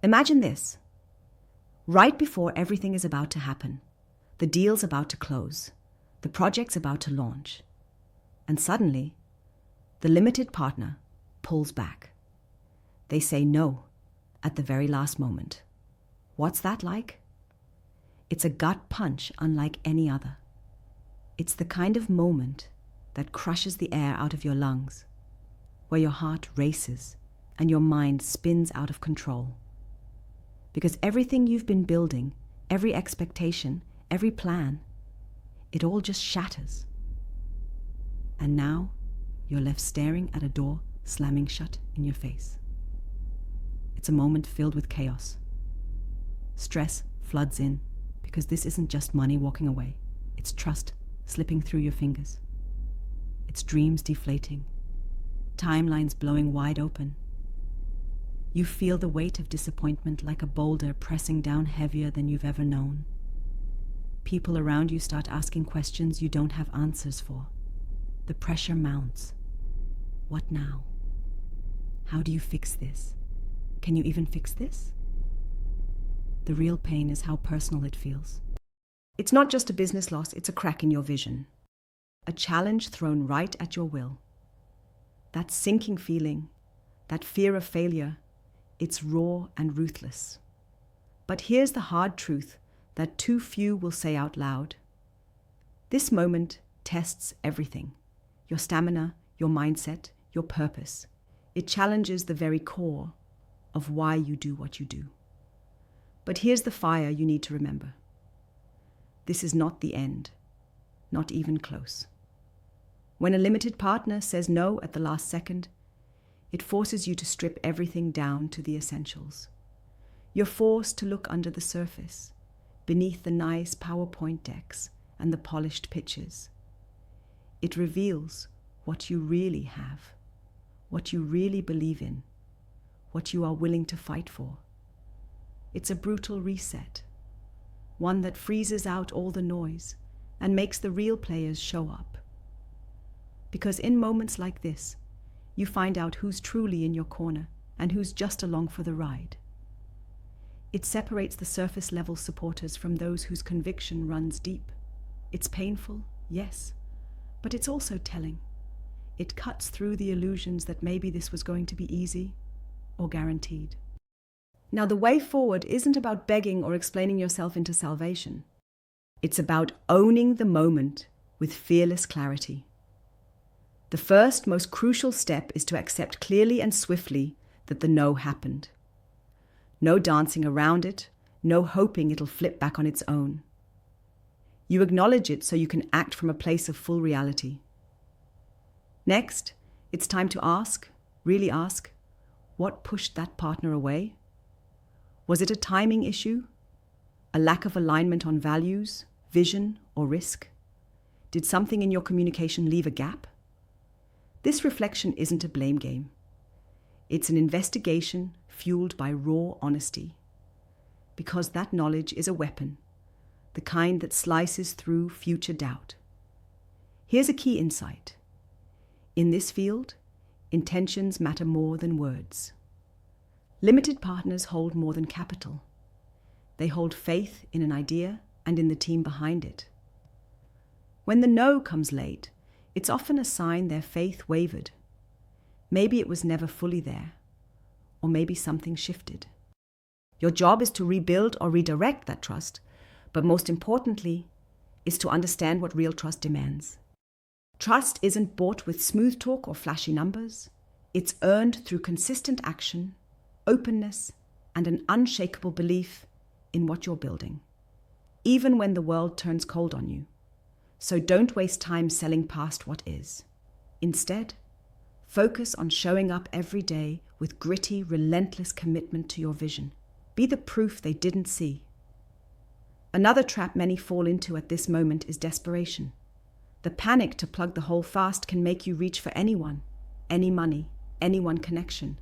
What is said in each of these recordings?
Imagine this. Right before everything is about to happen, the deal's about to close, the project's about to launch, and suddenly, the limited partner pulls back. They say no at the very last moment. What's that like? It's a gut punch unlike any other. It's the kind of moment that crushes the air out of your lungs, where your heart races and your mind spins out of control. Because everything you've been building, every expectation, every plan, it all just shatters. And now you're left staring at a door slamming shut in your face. It's a moment filled with chaos. Stress floods in because this isn't just money walking away. It's trust slipping through your fingers. It's dreams deflating, timelines blowing wide open. You feel the weight of disappointment like a boulder pressing down heavier than you've ever known. People around you start asking questions you don't have answers for. The pressure mounts. What now? How do you fix this? Can you even fix this? The real pain is how personal it feels. It's not just a business loss, it's a crack in your vision. A challenge thrown right at your will. That sinking feeling, that fear of failure, it's raw and ruthless. But here's the hard truth that too few will say out loud. This moment tests everything. Your stamina, your mindset, your purpose. It challenges the very core of why you do what you do. But here's the fire you need to remember. This is not the end, not even close. When a limited partner says no at the last second, it forces you to strip everything down to the essentials. You're forced to look under the surface, beneath the nice PowerPoint decks and the polished pitches. It reveals what you really have, what you really believe in, what you are willing to fight for. It's a brutal reset, one that freezes out all the noise and makes the real players show up. Because in moments like this, you find out who's truly in your corner and who's just along for the ride. It separates the surface-level supporters from those whose conviction runs deep. It's painful, yes, but it's also telling. It cuts through the illusions that maybe this was going to be easy or guaranteed. Now, the way forward isn't about begging or explaining yourself into salvation. It's about owning the moment with fearless clarity. The first, most crucial step is to accept clearly and swiftly that the no happened. No dancing around it, no hoping it'll flip back on its own. You acknowledge it so you can act from a place of full reality. Next, it's time to ask, really ask, what pushed that partner away? Was it a timing issue? A lack of alignment on values, vision, or risk? Did something in your communication leave a gap? This reflection isn't a blame game. It's an investigation fueled by raw honesty. Because that knowledge is a weapon, the kind that slices through future doubt. Here's a key insight. In this field, intentions matter more than words. Limited partners hold more than capital. They hold faith in an idea and in the team behind it. When the no comes late, it's often a sign their faith wavered. Maybe it was never fully there, or maybe something shifted. Your job is to rebuild or redirect that trust, but most importantly, is to understand what real trust demands. Trust isn't bought with smooth talk or flashy numbers. It's earned through consistent action, openness, and an unshakable belief in what you're building, even when the world turns cold on you. So don't waste time selling past what is. Instead, focus on showing up every day with gritty, relentless commitment to your vision. Be the proof they didn't see. Another trap many fall into at this moment is desperation. The panic to plug the hole fast can make you reach for anyone, any money, any one connection.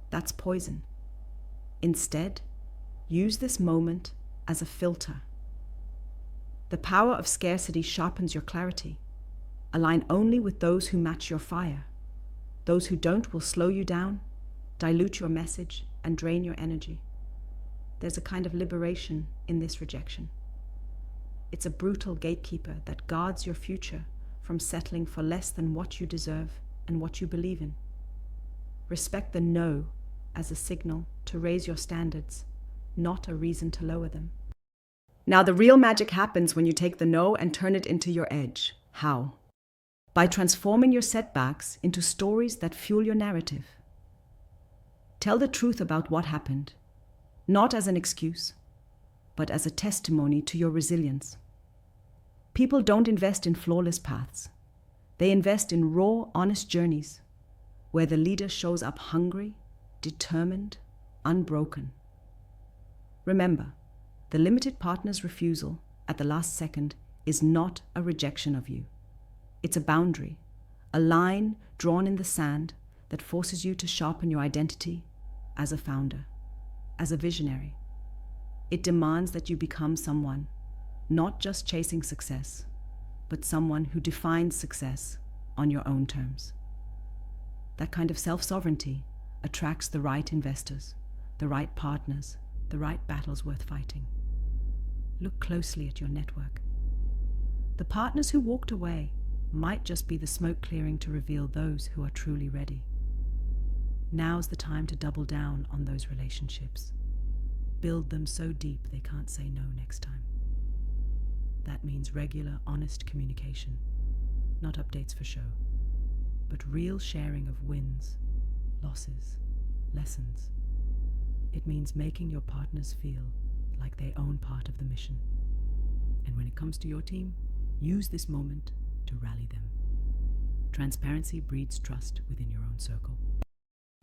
That's poison. Instead, use this moment as a filter. The power of scarcity sharpens your clarity. Align only with those who match your fire. Those who don't will slow you down, dilute your message, and drain your energy. there's a kind of liberation in this rejection. It's a brutal gatekeeper that guards your future from settling for less than what you deserve and what you believe in. Respect the no as a signal to raise your standards, not a reason to lower them. Now, the real magic happens when you take the no and turn it into your edge. How? By transforming your setbacks into stories that fuel your narrative. Tell the truth about what happened, not as an excuse, but as a testimony to your resilience. People don't invest in flawless paths. They invest in raw, honest journeys where the leader shows up hungry, determined, unbroken. Remember, the limited partner's refusal at the last second is not a rejection of you. It's a boundary, a line drawn in the sand that forces you to sharpen your identity as a founder, as a visionary. It demands that you become someone, not just chasing success, but someone who defines success on your own terms. That kind of self-sovereignty attracts the right investors, the right partners, the right battles worth fighting. Look closely at your network. The partners who walked away might just be the smoke clearing to reveal those who are truly ready. Now's the time to double down on those relationships. Build them so deep they can't say no next time. That means regular, honest communication, not updates for show, but real sharing of wins, losses, lessons. It means making your partners feel like they own part of the mission. And when it comes to your team, use this moment to rally them. Transparency breeds trust within your own circle.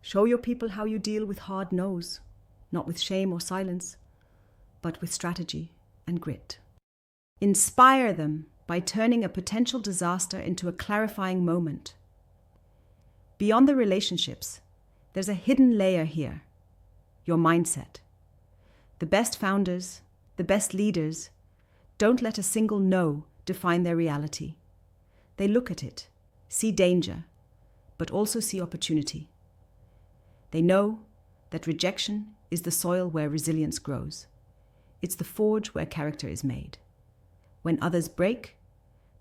Show your people how you deal with hard no's, not with shame or silence, but with strategy and grit. Inspire them by turning a potential disaster into a clarifying moment. Beyond the relationships, there's a hidden layer here, your mindset. The best founders, the best leaders, don't let a single no define their reality. They look at it, see danger, but also see opportunity. They know that rejection is the soil where resilience grows. It's the forge where character is made. When others break,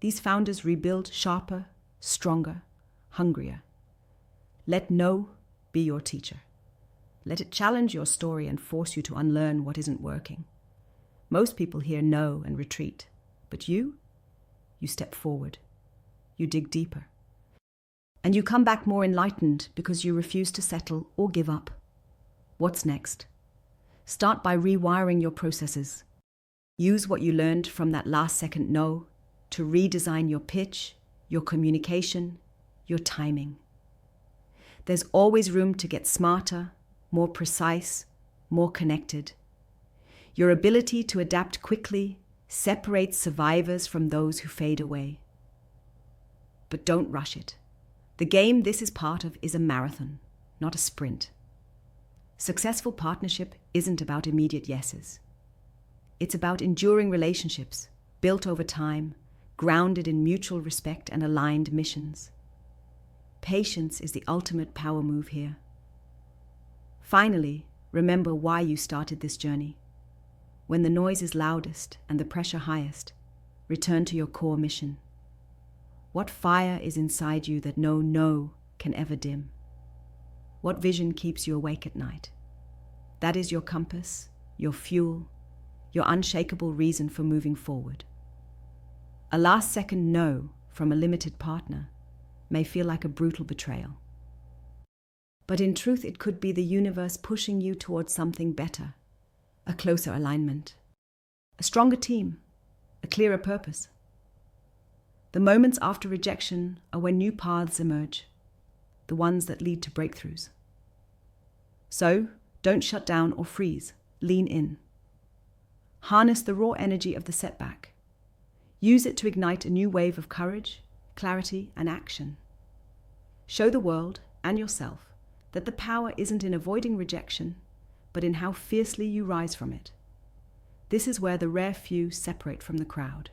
these founders rebuild sharper, stronger, hungrier. Let no be your teacher. Let it challenge your story and force you to unlearn what isn't working. Most people hear no and retreat, but you step forward. You dig deeper. And you come back more enlightened because you refuse to settle or give up. What's next? Start by rewiring your processes. Use what you learned from that last second no to redesign your pitch, your communication, your timing. There's always room to get smarter, more precise, more connected. Your ability to adapt quickly separates survivors from those who fade away. But don't rush it. The game this is part of is a marathon, not a sprint. Successful partnership isn't about immediate yeses. It's about enduring relationships, built over time, grounded in mutual respect and aligned missions. Patience is the ultimate power move here. Finally, remember why you started this journey. When the noise is loudest and the pressure highest, return to your core mission. What fire is inside you that no no can ever dim? What vision keeps you awake at night? That is your compass, your fuel, your unshakable reason for moving forward. A last-second no from a limited partner may feel like a brutal betrayal. But in truth, it could be the universe pushing you towards something better, a closer alignment, a stronger team, a clearer purpose. The moments after rejection are when new paths emerge, the ones that lead to breakthroughs. So, don't shut down or freeze. Lean in. Harness the raw energy of the setback. Use it to ignite a new wave of courage, clarity, and action. Show the world and yourself that the power isn't in avoiding rejection, but in how fiercely you rise from it. This is where the rare few separate from the crowd,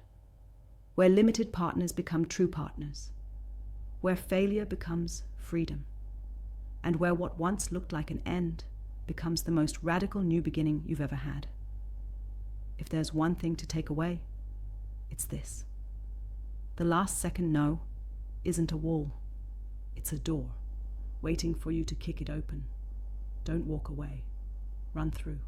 where limited partners become true partners, where failure becomes freedom, and where what once looked like an end becomes the most radical new beginning you've ever had. If there's one thing to take away, it's this. The last second no isn't a wall. It's a door, waiting for you to kick it open. Don't walk away. Run through.